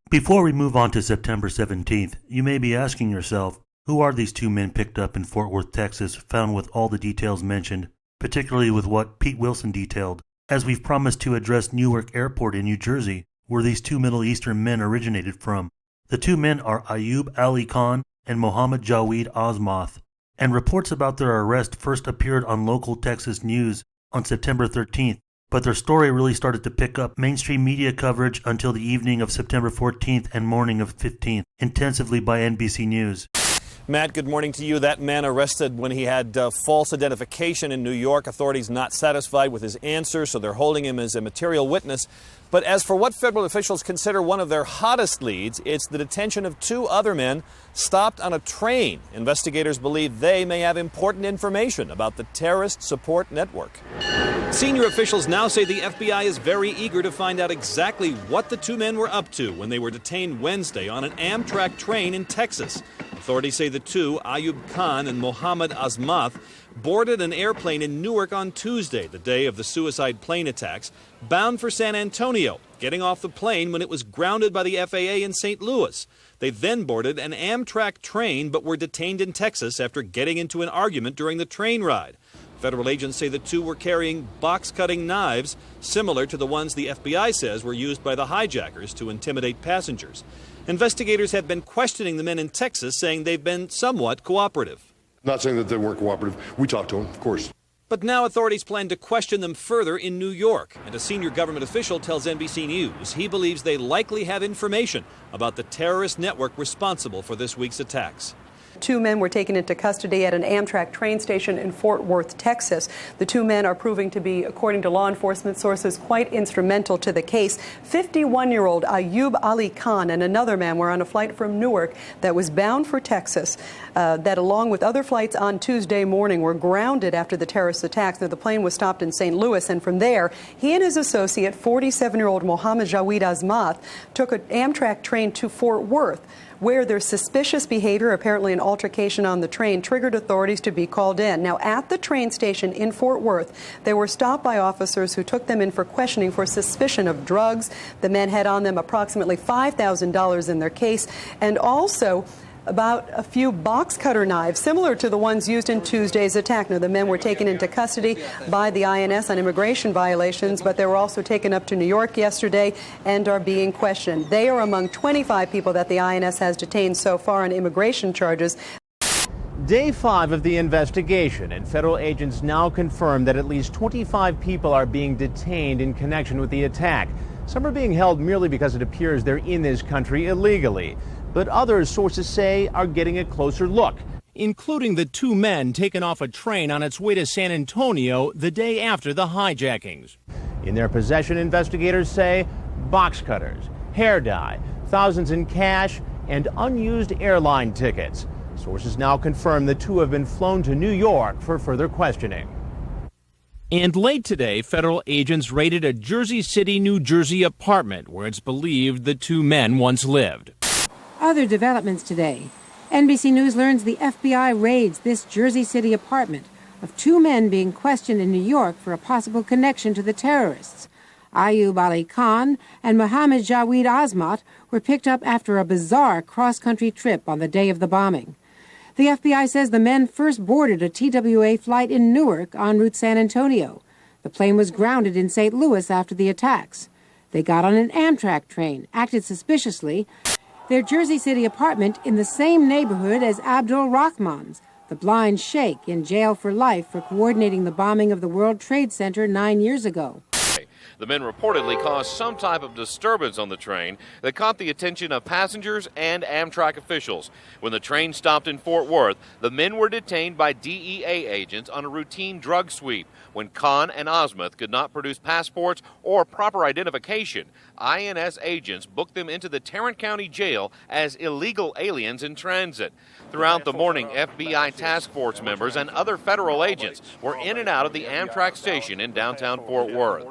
Before we move on to September 17th, you may be asking yourself, who are these two men picked up in Fort Worth, Texas, found with all the details mentioned, particularly with what Pete Wilson detailed, as we've promised to address Newark Airport in New Jersey, where these two Middle Eastern men originated from. The two men are Ayub Ali Khan and Mohammed Jaweed Azmath, and reports about their arrest first appeared on local Texas news on September 13th, but their story really started to pick up mainstream media coverage until the evening of September 14th and morning of 15th, intensively by NBC News. Matt, good morning to you. That man arrested when he had false identification in New York. Authorities not satisfied with his answer, so they're holding him as a material witness. But as for what federal officials consider one of their hottest leads, it's the detention of two other men stopped on a train. Investigators believe they may have important information about the terrorist support network. Senior officials now say the FBI is very eager to find out exactly what the two men were up to when they were detained Wednesday on an Amtrak train in Texas. Authorities say the two, Ayub Khan and Mohammed Azmath, boarded an airplane in Newark on Tuesday, the day of the suicide plane attacks, bound for San Antonio, getting off the plane when it was grounded by the FAA in St. Louis. They then boarded an Amtrak train but were detained in Texas after getting into an argument during the train ride. Federal agents say the two were carrying box-cutting knives, similar to the ones the FBI says were used by the hijackers to intimidate passengers. Investigators have been questioning the men in Texas, saying they've been somewhat cooperative. Not saying that they weren't cooperative. We talked to them, of course. But now authorities plan to question them further in New York. And a senior government official tells NBC News he believes they likely have information about the terrorist network responsible for this week's attacks. Two men were taken into custody at an Amtrak train station in Fort Worth, Texas. The two men are proving to be, according to law enforcement sources, quite instrumental to the case. 51-year-old Ayub Ali Khan and another man were on a flight from Newark that was bound for Texas, that along with other flights on Tuesday morning were grounded after the terrorist attacks. Now, the plane was stopped in St. Louis, and from there, he and his associate, 47-year-old Mohammed Jaweed Azmath, took an Amtrak train to Fort Worth, where their suspicious behavior, apparently an altercation on the train, triggered authorities to be called in. Now, at the train station in Fort Worth, they were stopped by officers who took them in for questioning for suspicion of drugs. The men had on them approximately $5,000 in their case, and also about a few box cutter knives, similar to the ones used in Tuesday's attack. Now, the men were taken into custody by the INS on immigration violations, but they were also taken up to New York yesterday and are being questioned. They are among 25 people that the INS has detained so far on immigration charges. Day 5 of the investigation, and federal agents now confirm that at least 25 people are being detained in connection with the attack. Some are being held merely because it appears they're in this country illegally. But others, sources say, are getting a closer look, including the two men taken off a train on its way to San Antonio the day after the hijackings. In their possession, investigators say, box cutters, hair dye, thousands in cash, and unused airline tickets. Sources now confirm the two have been flown to New York for further questioning. And late today, federal agents raided a Jersey City, New Jersey apartment where it's believed the two men once lived. Other developments today. NBC News learns the FBI raids this Jersey City apartment of two men being questioned in New York for a possible connection to the terrorists. Ayub Ali Khan and Mohammed Jaweed Azmath were picked up after a bizarre cross-country trip on the day of the bombing. The FBI says the men first boarded a TWA flight in Newark en route San Antonio. The plane was grounded in St. Louis after the attacks. They got on an Amtrak train, acted suspiciously. Their Jersey City apartment in the same neighborhood as Abdul Rahman's, the blind sheikh in jail for life for coordinating the bombing of the World Trade Center 9 years ago. The men reportedly caused some type of disturbance on the train that caught the attention of passengers and Amtrak officials. When the train stopped in Fort Worth, the men were detained by DEA agents on a routine drug sweep. When Khan and Azmath could not produce passports or proper identification, INS agents booked them into the Tarrant County Jail as illegal aliens in transit. Throughout the morning, FBI task force members and other federal agents were in and out of the Amtrak station in downtown Fort Worth.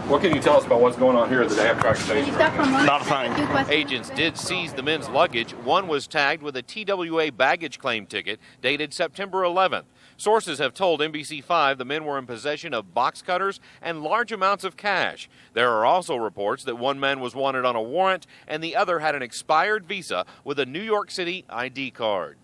What can you tell us about what's going on here at the Amtrak station? Not a thing. Agents did seize the men's luggage. One was tagged with a TWA baggage claim ticket dated September 11th. Sources have told NBC5 the men were in possession of box cutters and large amounts of cash. There are also reports that one man was wanted on a warrant and the other had an expired visa with a New York City ID card.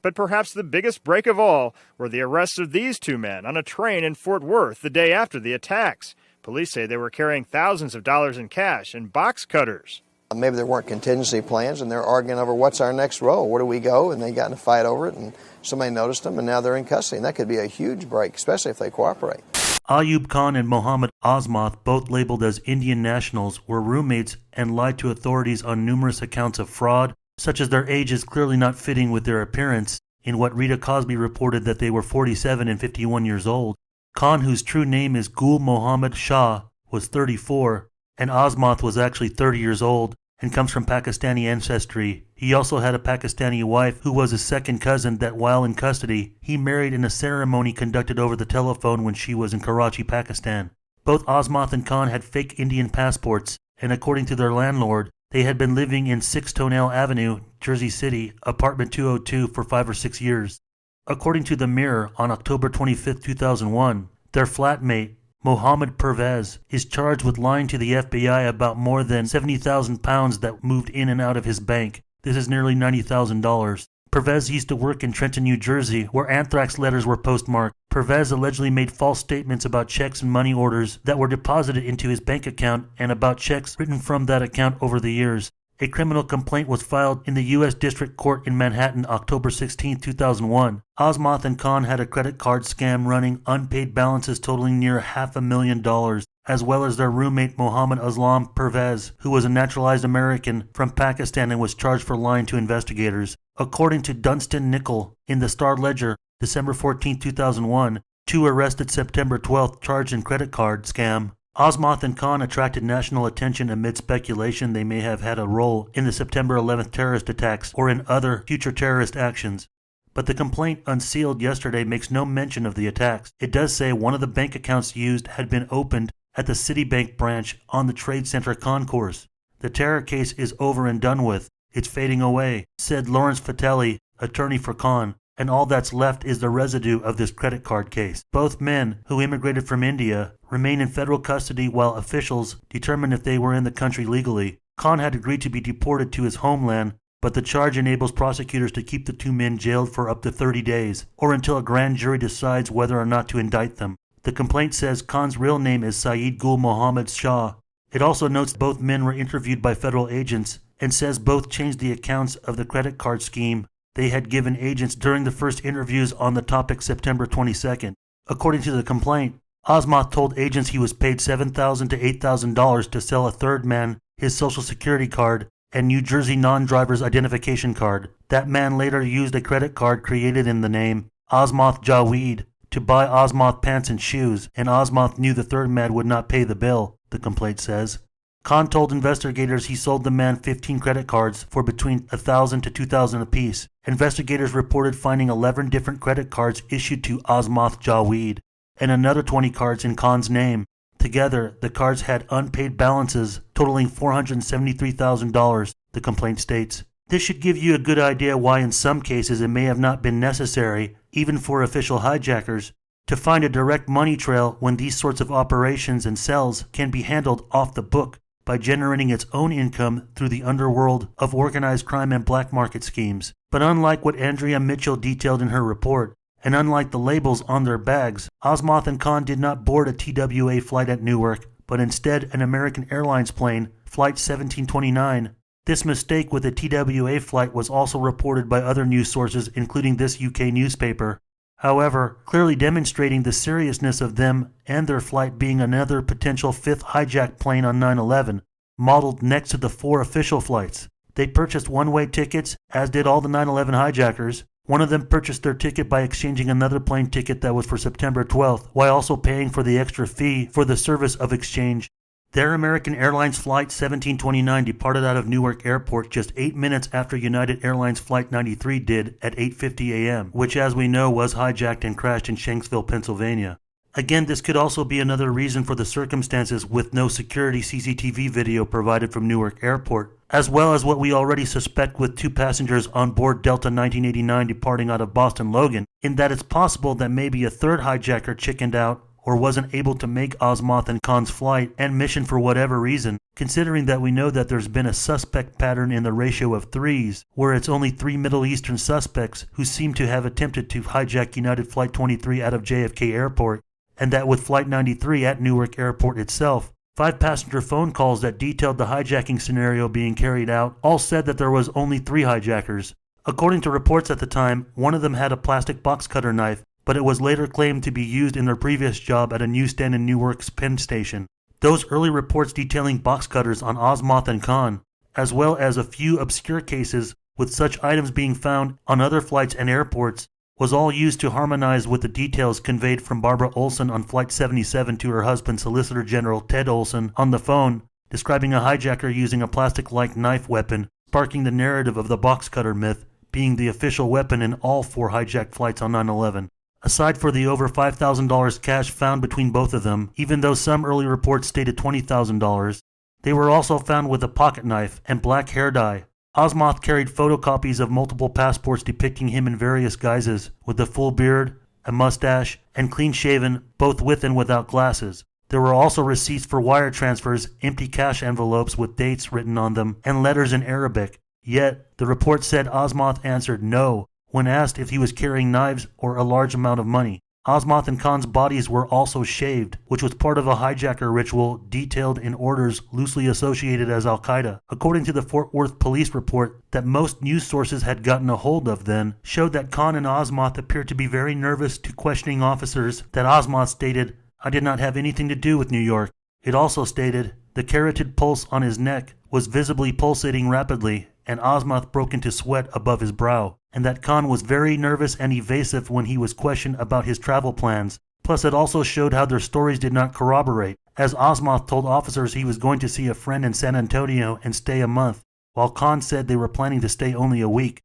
But perhaps the biggest break of all were the arrests of these two men on a train in Fort Worth the day after the attacks. Police say they were carrying thousands of dollars in cash and box cutters. Maybe there weren't contingency plans, and they're arguing over what's our next role, where do we go, and they got in a fight over it, and somebody noticed them, and now they're in custody. And that could be a huge break, especially if they cooperate. Ayub Khan and Mohammed Azmath, both labeled as Indian nationals, were roommates and lied to authorities on numerous accounts of fraud, such as their ages clearly not fitting with their appearance, in what Rita Cosby reported that they were 47 and 51 years old. Khan, whose true name is Gul Mohammed Shah, was 34, and Azmath was actually 30 years old and comes from Pakistani ancestry. He also had a Pakistani wife who was his second cousin that while in custody, he married in a ceremony conducted over the telephone when she was in Karachi, Pakistan. Both Azmath and Khan had fake Indian passports, and according to their landlord, they had been living in 6 Tonell Avenue, Jersey City, apartment 202 for 5 or 6 years. According to the Mirror, on October 25, 2001, their flatmate, Mohammed Pervez, is charged with lying to the FBI about more than 70,000 pounds that moved in and out of his bank. This is nearly $90,000. Pervez used to work in Trenton, New Jersey, where anthrax letters were postmarked. Pervez allegedly made false statements about checks and money orders that were deposited into his bank account and about checks written from that account over the years. A criminal complaint was filed in the U.S. District Court in Manhattan October 16, 2001. Azmath and Khan had a credit card scam running unpaid balances totaling near $500,000, as well as their roommate Mohammed Aslam Pervez, who was a naturalized American from Pakistan and was charged for lying to investigators. According to Dunstan Nickel in the Star Ledger, December 14, 2001, 2 arrested September 12th charged in credit card scam. Azmath and Khan attracted national attention amid speculation they may have had a role in the September 11th terrorist attacks or in other future terrorist actions. But the complaint unsealed yesterday makes no mention of the attacks. It does say one of the bank accounts used had been opened at the Citibank branch on the Trade Center concourse. The terror case is over and done with. It's fading away, said Lawrence Fatelli, attorney for Khan, and all that's left is the residue of this credit card case. Both men, who immigrated from India, remain in federal custody while officials determine if they were in the country legally. Khan had agreed to be deported to his homeland, but the charge enables prosecutors to keep the 2 men jailed for up to 30 days, or until a grand jury decides whether or not to indict them. The complaint says Khan's real name is Saeed Gul Mohammed Shah. It also notes both men were interviewed by federal agents and says both changed the accounts of the credit card scheme they had given agents during the first interviews on the topic September 22nd. According to the complaint, Azmath told agents he was paid $7,000 to $8,000 to sell a third man his Social Security card and New Jersey non-driver's identification card. That man later used a credit card created in the name Azmath Jaweed to buy Azmath pants and shoes, and Azmath knew the third man would not pay the bill, the complaint says. Khan told investigators he sold the man 15 credit cards for between $1,000 to $2,000 apiece. Investigators reported finding 11 different credit cards issued to Azmath Jaweed and another 20 cards in Khan's name. Together, the cards had unpaid balances totaling $473,000, the complaint states. This should give you a good idea why in some cases it may have not been necessary, even for official hijackers, to find a direct money trail when these sorts of operations and cells can be handled off the book by generating its own income through the underworld of organized crime and black market schemes. But unlike what Andrea Mitchell detailed in her report, and unlike the labels on their bags, Azmath and Khan did not board a TWA flight at Newark, but instead an American Airlines plane, Flight 1729. This mistake with a TWA flight was also reported by other news sources, including this UK newspaper. However, clearly demonstrating the seriousness of them and their flight being another potential 5th hijacked plane on 9/11, modeled next to the 4 official flights. They purchased one-way tickets, as did all the 9/11 hijackers. One of them purchased their ticket by exchanging another plane ticket that was for September 12th, while also paying for the extra fee for the service of exchange. Their American Airlines Flight 1729 departed out of Newark Airport just 8 minutes after United Airlines Flight 93 did at 8:50 a.m., which as we know was hijacked and crashed in Shanksville, Pennsylvania. Again, this could also be another reason for the circumstances with no security CCTV video provided from Newark Airport, as well as what we already suspect with 2 passengers on board Delta 1989 departing out of Boston Logan, in that it's possible that maybe a third hijacker chickened out or wasn't able to make Azmath and Khan's flight and mission for whatever reason, considering that we know that there's been a suspect pattern in the ratio of 3s, where it's only 3 Middle Eastern suspects who seem to have attempted to hijack United Flight 23 out of JFK Airport, and that with Flight 93 at Newark Airport itself, 5 passenger phone calls that detailed the hijacking scenario being carried out all said that there was only 3 hijackers. According to reports at the time, one of them had a plastic box cutter knife, but it was later claimed to be used in their previous job at a newsstand in Newark's Penn Station. Those early reports detailing box cutters on Azmath and Khan, as well as a few obscure cases with such items being found on other flights and airports, was all used to harmonize with the details conveyed from Barbara Olson on Flight 77 to her husband, Solicitor General Ted Olson, on the phone, describing a hijacker using a plastic-like knife weapon, sparking the narrative of the box cutter myth being the official weapon in all 4 hijacked flights on 9/11. Aside for the over $5,000 cash found between both of them, even though some early reports stated $20,000, they were also found with a pocket knife and black hair dye. Azmath carried photocopies of multiple passports depicting him in various guises, with a full beard, a mustache, and clean-shaven, both with and without glasses. There were also receipts for wire transfers, empty cash envelopes with dates written on them, and letters in Arabic. Yet, the report said Azmath answered no when asked if he was carrying knives or a large amount of money. Azmath and Khan's bodies were also shaved, which was part of a hijacker ritual detailed in orders loosely associated as Al-Qaeda. According to the Fort Worth police report that most news sources had gotten a hold of then, showed that Khan and Azmath appeared to be very nervous to questioning officers that Azmath stated, "I did not have anything to do with New York." It also stated, the carotid pulse on his neck was visibly pulsating rapidly, and Azmath broke into sweat above his brow, and that Khan was very nervous and evasive when he was questioned about his travel plans. Plus, it also showed how their stories did not corroborate, as Azmath told officers he was going to see a friend in San Antonio and stay a month, while Khan said they were planning to stay only a week.